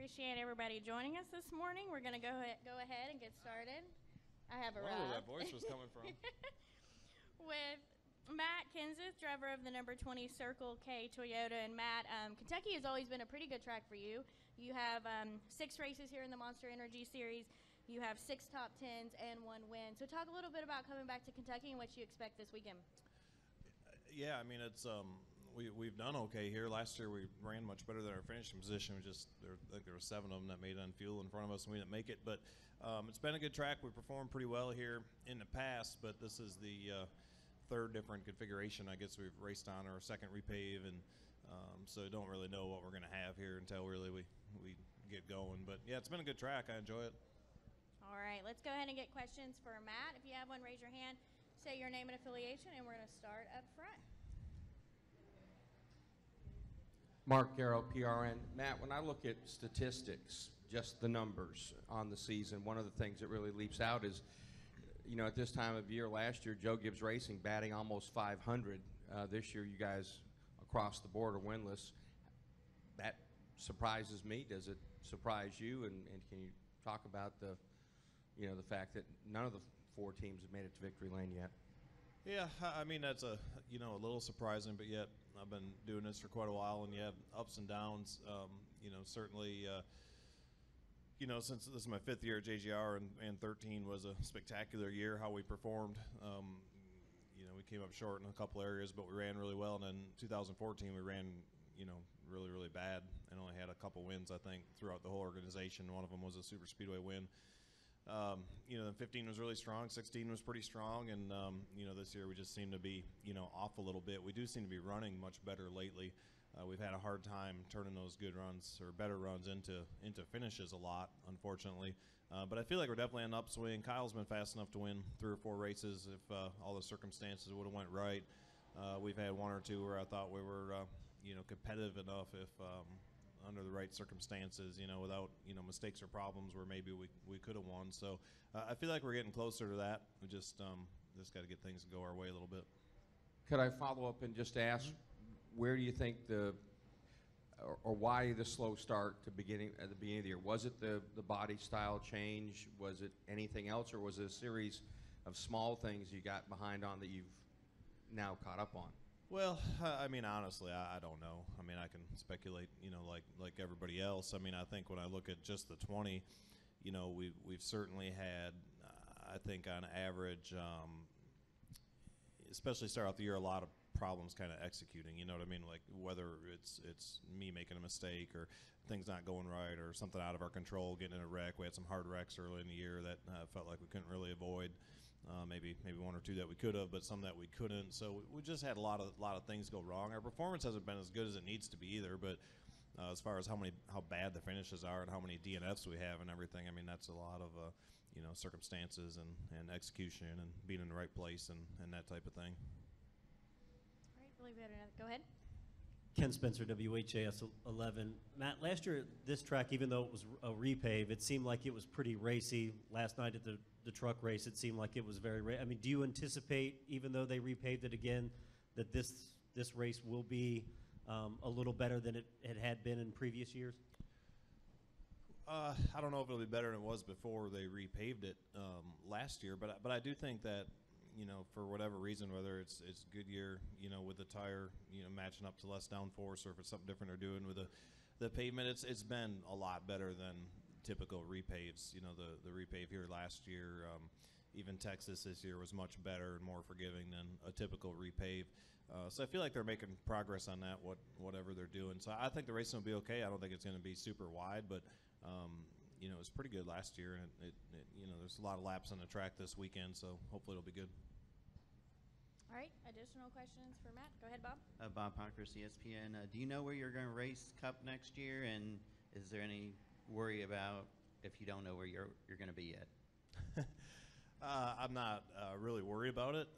Appreciate everybody joining us this morning. We're going to go ahead and get started. I have arrived. I wonder where that voice was coming from. With Matt Kenseth, driver of the number 20 Circle K Toyota. And Matt, Kentucky has always been a pretty good track for you. You have 6 races here in the Monster Energy Series. You have 6 top 10s and 1 win. So talk a little bit about coming back to Kentucky and what you expect this weekend. Yeah, I mean, it's we've done okay here. Last year we ran much better than our finishing position. I think there were 7 of them that made it on fuel in front of us, and we didn't make it. But it's been a good track. We performed pretty well here in the past, but this is the 3rd different configuration I guess we've raced on, our 2nd repave, and so I don't really know what we're going to have here until really we get going. But yeah, it's been a good track. I enjoy it. All right, let's go ahead and get questions for Matt. If you have one, raise your hand, say your name and affiliation, and we're going to start up front. Mark Garrow, PRN. Matt, when I look at statistics, just the numbers on the season, one of the things that really leaps out is, you know, at this time of year last year, Joe Gibbs Racing batting almost 500. This year, you guys across the board are winless. That surprises me. Does it surprise you? And can you talk about the fact that none of the 4 teams have made it to victory lane yet? Yeah, I mean, that's a little surprising, but yet I've been doing this for quite a while, and you have ups and downs. Certainly, since this is my 5th year at JGR, and 13 was a spectacular year, how we performed. We came up short in a couple areas, but we ran really well. And then 2014, we ran, really, really bad, and only had a couple wins, I think, throughout the whole organization. One of them was a super speedway win. Then 15 was really strong, 16 was pretty strong, and this year we just seem to be off a little bit. We do seem to be running much better lately. We've had a hard time turning those good runs or better runs into finishes a lot, unfortunately. But I feel like we're definitely on an upswing. Kyle's been fast enough to win 3 or 4 races if all the circumstances would have went right. We've had 1 or 2 where I thought we were competitive enough if under the right circumstances, without, mistakes or problems where maybe we could have won. So I feel like we're getting closer to that. We just got to get things to go our way a little bit. Could I follow up and just ask, where do you think or why the slow start at the beginning of the year? Was it the body style change? Was it anything else, or was it a series of small things you got behind on that you've now caught up on? Well, I mean, honestly, I don't know. I mean, I can speculate, like everybody else. I mean, I think when I look at just the 20, we've certainly had, I think on average, especially start out the year, a lot of problems kind of executing, you know what I mean? Like whether it's me making a mistake or things not going right or something out of our control, getting in a wreck. We had some hard wrecks early in the year that felt like we couldn't really avoid. Maybe 1 or 2 that we could have, but some that we couldn't. So we just had a lot of things go wrong. Our performance hasn't been as good as it needs to be either. But as far as how bad the finishes are and how many DNFs we have and everything, I mean that's a lot of circumstances and execution and being in the right place and that type of thing. All right, believe it or not, go ahead. Ken Spencer, WHAS 11. Matt, last year at this track, even though it was a repave, it seemed like it was pretty racy. Last night at the truck race, it seemed like it was very I mean, do you anticipate, even though they repaved it again, that this race will be a little better than it had been in previous years? I don't know if it'll be better than it was before they repaved it last year, but I do think that for whatever reason, whether it's Goodyear, with the tire, matching up to less downforce, or if it's something different they're doing with the pavement, it's been a lot better than typical repaves. The repave here last year, even Texas this year was much better and more forgiving than a typical repave. So I feel like they're making progress on that, whatever they're doing. So I think the racing will be okay. I don't think it's going to be super wide, but it was pretty good last year, and there's a lot of laps on the track this weekend, so hopefully it'll be good. All right, additional questions for Matt. Go ahead, Bob. Bob Pockers, ESPN. Do you know where you're going to race Cup next year, and is there any worry about if you don't know where you're going to be yet? I'm not really worried about it.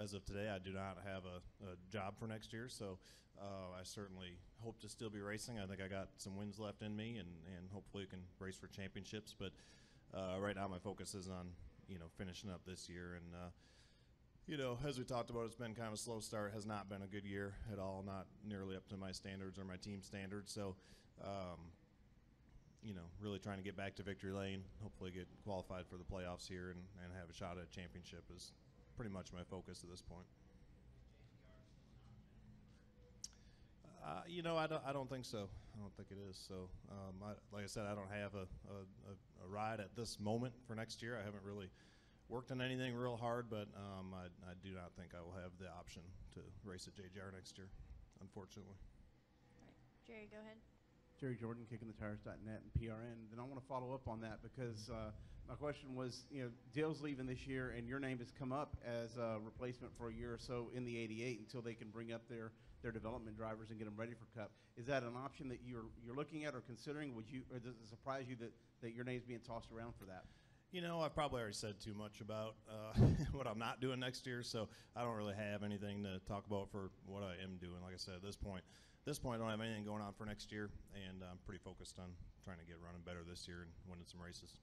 As of today, I do not have a job for next year, so I certainly hope to still be racing. I think I got some wins left in me, and hopefully we can race for championships. But right now my focus is on, finishing up this year. And, as we talked about, it's been kind of a slow start. Has not been a good year at all, not nearly up to my standards or my team standards. So really trying to get back to victory lane, hopefully get qualified for the playoffs here and have a shot at a championship is pretty much my focus at this point. I don't think so. I don't think it is. So, like I said, I don't have a ride at this moment for next year. I haven't really worked on anything real hard, but I do not think I will have the option to race at JGR next year, unfortunately. All right. Jerry, go ahead. Jerry Jordan, kickingthetires.net and PRN. Then I want to follow up on that because my question was, Dale's leaving this year, and your name has come up as a replacement for a year or so in the 88 until they can bring up their development drivers and get them ready for Cup. Is that an option that you're looking at or considering? Or does it surprise you that your name's being tossed around for that? I've probably already said too much about what I'm not doing next year, so I don't really have anything to talk about for what I am doing. Like I said, at this point, I don't have anything going on for next year, and I'm pretty focused on trying to get running better this year and winning some races.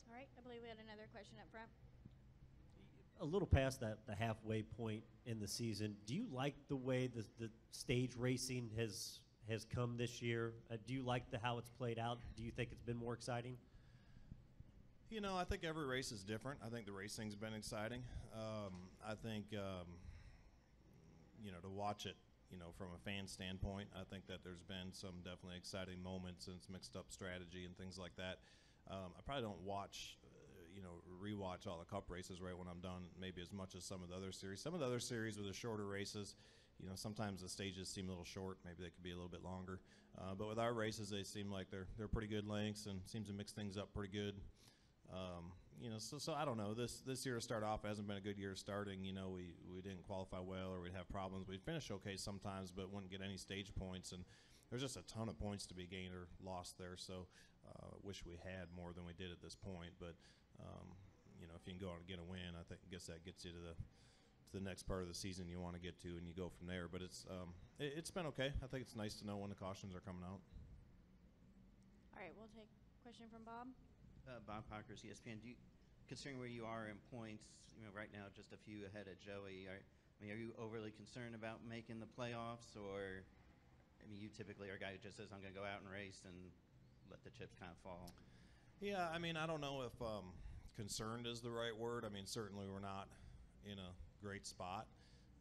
All right. I believe we had another question up front. A little past the halfway point in the season, do you like the way the stage racing has come this year? Do you like how it's played out? Do you think it's been more exciting? I think every race is different. I think the racing's been exciting. I think, to watch it, from a fan standpoint, I think that there's been some definitely exciting moments and some mixed up strategy and things like that. I probably don't watch, rewatch all the Cup races right when I'm done, maybe as much as some of the other series. Some of the other series with the shorter races, sometimes the stages seem a little short. Maybe they could be a little bit longer. But with our races, they seem like they're pretty good lengths and seems to mix things up pretty good. So I don't know. This year to start off hasn't been a good year starting. We didn't qualify well, or we'd have problems. We'd finish okay sometimes, but wouldn't get any stage points. And there's just a ton of points to be gained or lost there. So wish we had more than we did at this point. But if you can go out and get a win, I guess that gets you to the next part of the season you want to get to, and you go from there. But it's been okay. I think it's nice to know when the cautions are coming out. All right. We'll take a question from Bob. Bob Pockers, ESPN. Considering where you are in points, right now just a few ahead of Joey, are you overly concerned about making the playoffs, or you typically are a guy who just says, I'm going to go out and race and let the chips kind of fall? Yeah, I don't know if concerned is the right word. Certainly we're not in a great spot.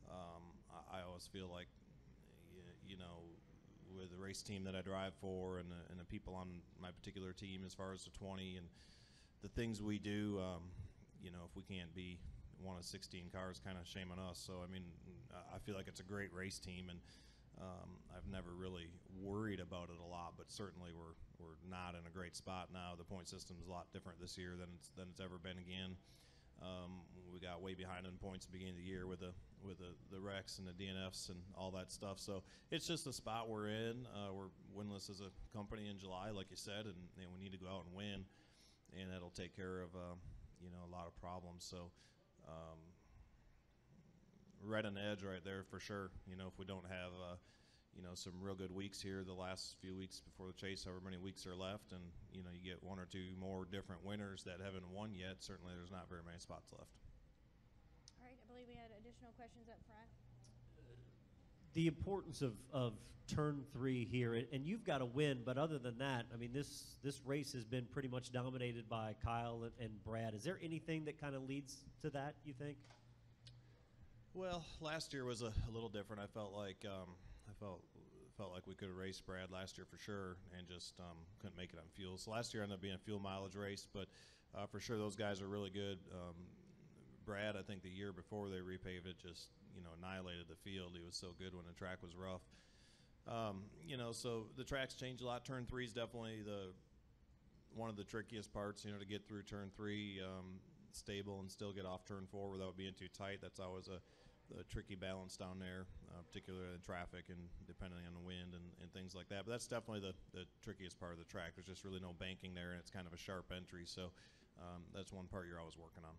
I always feel like, with the race team that I drive for and the people on my particular team as far as the 20 and the things we do, if we can't be one of 16 cars, kind of shame on us. So, I feel like it's a great race team, and I've never really worried about it a lot, but certainly we're not in a great spot now. The point system is a lot different this year than it's ever been again. We got way behind in points at the beginning of the year with the wrecks and the DNFs and all that stuff. So it's just the spot we're in. We're winless as a company in July, like you said, and we need to go out and win, and that'll take care of a lot of problems. So right on the edge right there for sure. If we don't have some real good weeks here the last few weeks before the chase, however many weeks are left, and you get one or two more different winners that haven't won yet, certainly there's not very many spots left. All right. I believe we had additional questions up front. The importance of turn 3 here, and you've got to win, but other than that, this race has been pretty much dominated by Kyle and Brad. Is there anything that kind of leads to that, you think? Well, last year was a little different. I felt like we could have raced Brad last year for sure, and just couldn't make it on fuel. So last year ended up being a fuel mileage race, but for sure those guys are really good. Brad, I think the year before they repaved it, just annihilated the field. He was so good when the track was rough. So the track's changed a lot. Turn 3 is definitely one of the trickiest parts, to get through turn 3 stable and still get off turn 4 without being too tight. That's always a tricky balance down there, particularly in traffic and depending on the wind and things like that. But that's definitely the trickiest part of the track. There's just really no banking there, and it's kind of a sharp entry. So that's one part you're always working on.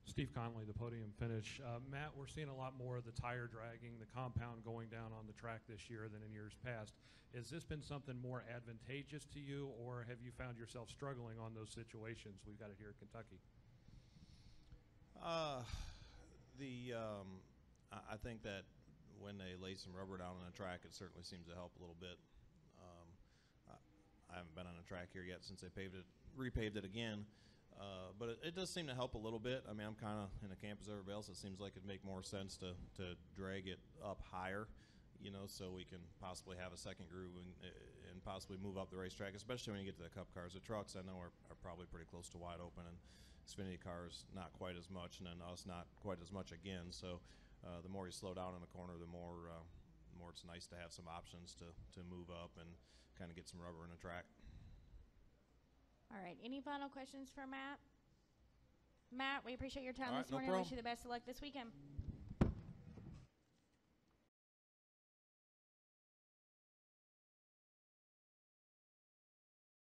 Steve Conley, the podium finish. Matt, we're seeing a lot more of the tire dragging, the compound going down on the track this year than in years past. Has this been something more advantageous to you, or have you found yourself struggling on those situations? We've got it here at Kentucky. I think that when they lay some rubber down on the track, it certainly seems to help a little bit. I haven't been on a track here yet since they repaved it again, but it does seem to help a little bit. I mean, I'm kind of in the camp as everybody else. It seems like it'd make more sense to drag it up higher, you know, so we can possibly have a second groove and possibly move up the racetrack, especially when you get to the Cup cars. The trucks, I know, are probably pretty close to wide open, and Xfinity cars not quite as much, and then us not quite as much again. So the more you slow down in the corner, the more it's nice to have some options to move up and kind of get some rubber in the track. All right. Any final questions for Matt? Matt, we appreciate your time All right, this no morning. Wish problem. you the best of luck this weekend.